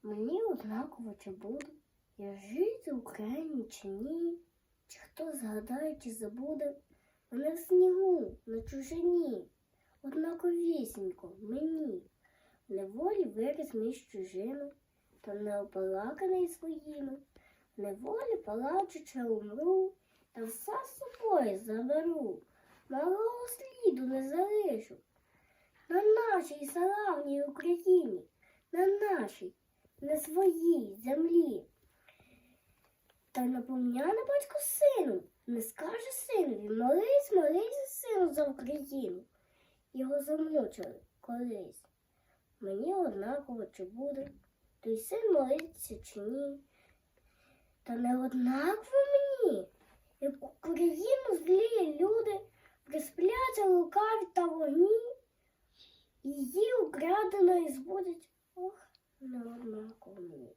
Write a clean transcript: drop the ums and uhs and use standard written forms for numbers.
Мені однаково, чи буду я жити в Україні чи ні, чи хто згадає, чи забуде мене в снігу, на чужині, однаковісінько мені, в неволі виріс між чужими, та не оплаканий своїми, в неволі плачучи умру, та все з собою заберу, малого сліду не залишу. На нашій славній Україні, на нашій, на своїй землі. Та напомняне батько сину, не скаже синові, молись, молись, сину, за Україну. Його замучили колись. Мені однаково, чи буде той син молиться, чи ні. Та не однаково мені, як Україну злі люди приспляться лукаві та вогні, її украденої збудуть, ох, не однаково мені.